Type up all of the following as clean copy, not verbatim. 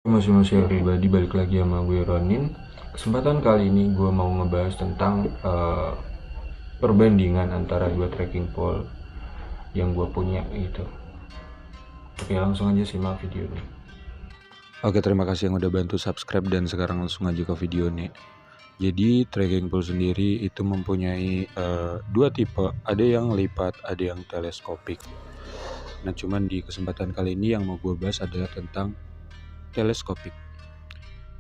Masih pribadi, balik lagi sama gue Ronin. Kesempatan kali ini gue mau ngebahas tentang perbandingan antara dua tracking pole yang gue punya gitu. Oke, langsung aja simak video ini. Oke, terima kasih yang udah bantu subscribe dan sekarang langsung aja ke video nih. Jadi tracking pole sendiri itu mempunyai dua tipe, ada yang lipat, ada yang teleskopik. Nah, cuman di kesempatan kali ini yang mau gue bahas adalah tentang teleskopik.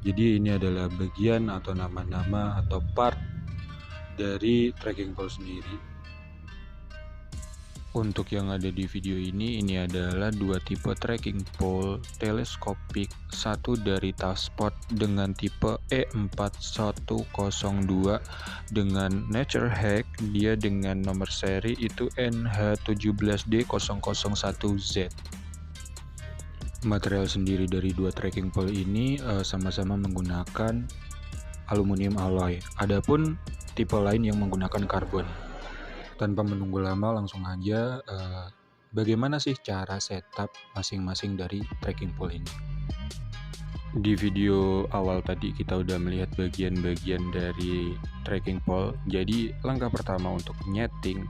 Jadi ini adalah bagian atau nama-nama atau part dari tracking pole sendiri. Untuk yang ada di video ini adalah dua tipe tracking pole teleskopik, satu dari Taskpot dengan tipe E4102 dengan Nature Hack, dia dengan nomor seri itu NH17D001Z. Material sendiri dari dua tracking pole ini sama-sama menggunakan aluminium alloy. Adapun tipe lain yang menggunakan karbon. Tanpa menunggu lama, langsung aja bagaimana sih cara setup masing-masing dari tracking pole ini. Di video awal tadi kita udah melihat bagian-bagian dari tracking pole. Jadi langkah pertama untuk nyeting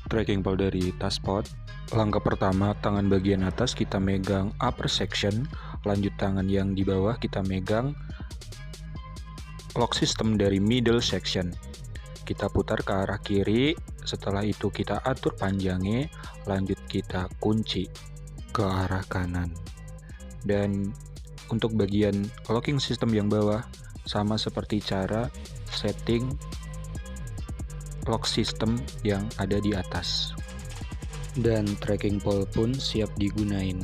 tracking pole dari Taskpot, langkah pertama tangan bagian atas kita megang upper section, lanjut tangan yang di bawah kita megang lock system dari middle section. Kita putar ke arah kiri, setelah itu kita atur panjangnya, lanjut kita kunci ke arah kanan. Dan untuk bagian locking system yang bawah, sama seperti cara setting lock system yang ada di atas. Dan tracking pole pun siap digunain.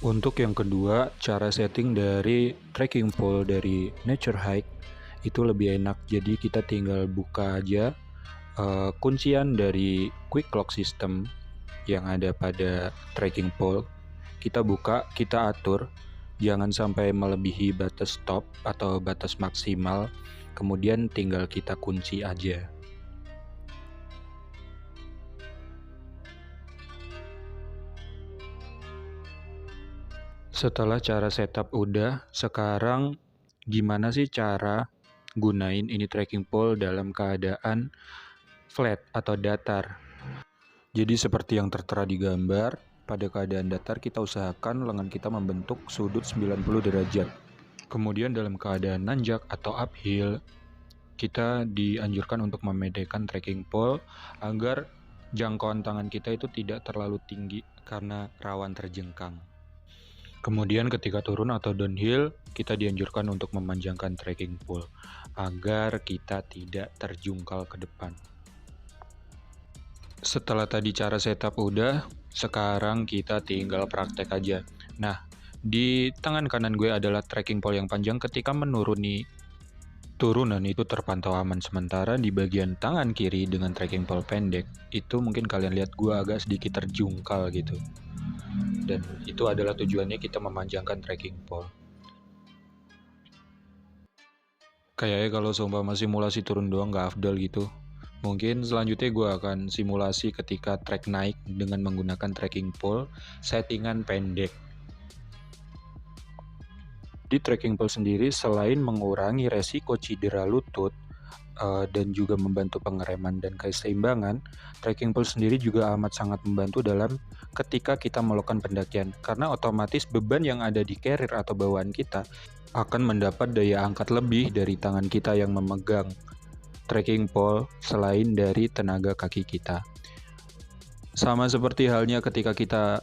Untuk yang kedua, cara setting dari tracking pole dari Nature Hike itu lebih enak. Jadi kita tinggal buka aja kuncian dari quick lock system yang ada pada tracking pole. Kita buka, kita atur, jangan sampai melebihi batas stop atau batas maksimal. Kemudian tinggal kita kunci aja. Setelah cara setup udah, sekarang gimana sih cara gunain ini tracking pole dalam keadaan flat atau datar? Jadi seperti yang tertera di gambar, pada keadaan datar kita usahakan lengan kita membentuk sudut 90 derajat. Kemudian dalam keadaan nanjak atau uphill, kita dianjurkan untuk memedekkan tracking pole agar jangkauan tangan kita itu tidak terlalu tinggi karena rawan terjengkang. Kemudian ketika turun atau downhill, kita dianjurkan untuk memanjangkan tracking pole agar kita tidak terjungkal ke depan. Setelah tadi cara setup udah, sekarang kita tinggal praktek aja. Nah, di tangan kanan gue adalah tracking pole yang panjang. Ketika menuruni turunan itu terpantau aman, sementara di bagian tangan kiri dengan tracking pole pendek, itu mungkin kalian lihat gue agak sedikit terjungkal gitu. Dan itu adalah tujuannya kita memanjangkan tracking pole. Kayaknya kalau seumpama simulasi turun doang nggak afdal gitu. Mungkin selanjutnya gue akan simulasi ketika trek naik dengan menggunakan tracking pole settingan pendek. Di tracking pole sendiri selain mengurangi resiko cedera lutut dan juga membantu pengereman dan keseimbangan, tracking pole sendiri juga amat sangat membantu dalam ketika kita melakukan pendakian, karena otomatis beban yang ada di carrier atau bawaan kita akan mendapat daya angkat lebih dari tangan kita yang memegang tracking pole selain dari tenaga kaki kita. Sama seperti halnya ketika kita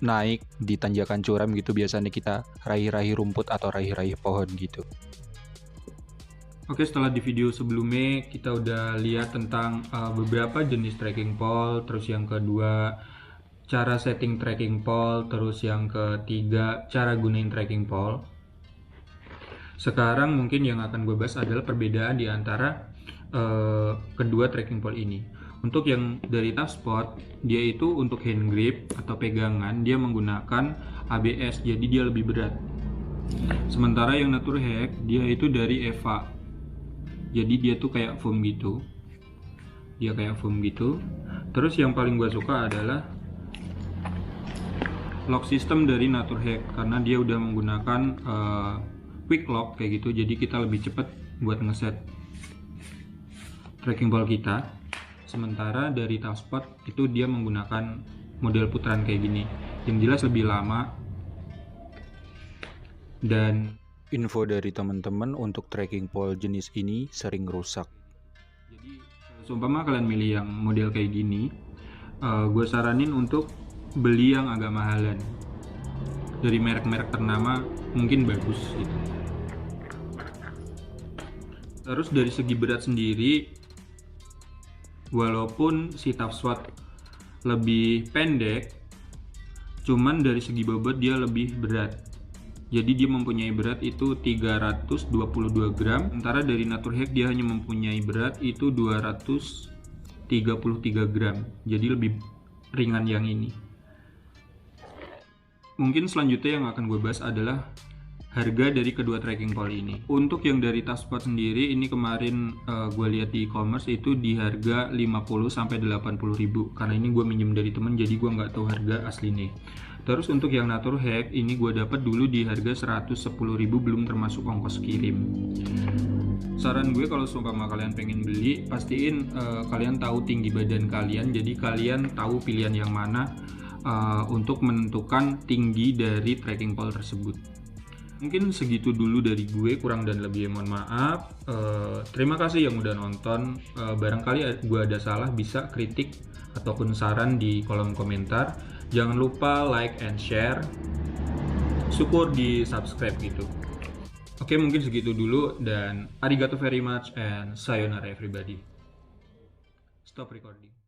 naik di tanjakan curam gitu, biasanya kita raih-raih rumput atau raih-raih pohon gitu. Oke, setelah di video sebelumnya kita udah lihat tentang beberapa jenis tracking pole, terus yang kedua cara setting tracking pole, terus yang ketiga cara gunain tracking pole. Sekarang mungkin yang akan gue bahas adalah perbedaan di antara kedua tracking pole ini. Untuk yang dari Taskpot, dia itu untuk hand grip atau pegangan dia menggunakan ABS, jadi dia lebih berat. Sementara yang Nature Hack dia itu dari EVA, jadi dia tuh kayak foam gitu, terus yang paling gue suka adalah lock system dari Naturhack karena dia udah menggunakan quick lock kayak gitu, jadi kita lebih cepat buat ngeset tracking ball kita. Sementara dari Tafsport itu dia menggunakan model putaran kayak gini, yang jelas lebih lama. Dan info dari teman-teman untuk tracking pole jenis ini sering rusak. jadi seumpama kalian milih yang model kayak gini, gue saranin untuk beli yang agak mahalan dari merek-merek ternama, mungkin bagus gitu. Terus dari segi berat sendiri, walaupun si Tafsport lebih pendek, cuman dari segi bobot dia lebih berat. Jadi dia mempunyai berat itu 322 gram, sementara dari Naturhack dia hanya mempunyai berat itu 233 gram. Jadi lebih ringan yang ini. Mungkin selanjutnya yang akan gue bahas adalah harga dari kedua tracking pole ini. Untuk yang dari Tafsport sendiri, ini kemarin gue lihat di e-commerce itu di harga 50-80 ribu. Karena ini gue minjem dari temen, jadi gue nggak tahu harga aslinya. Terus untuk yang Naturhack ini gue dapat dulu di harga 110.000 belum termasuk ongkos kirim. Saran gue kalau seumpama kalian pengen beli, pastiin kalian tahu tinggi badan kalian, jadi kalian tahu pilihan yang mana untuk menentukan tinggi dari tracking pole tersebut. Mungkin segitu dulu dari gue, kurang dan lebih mohon maaf. Terima kasih yang udah nonton. Barangkali gue ada salah, bisa kritik ataupun saran di kolom komentar. Jangan lupa like and share. Syukur di subscribe gitu. Oke, mungkin segitu dulu dan arigato very much and sayonara everybody. Stop recording.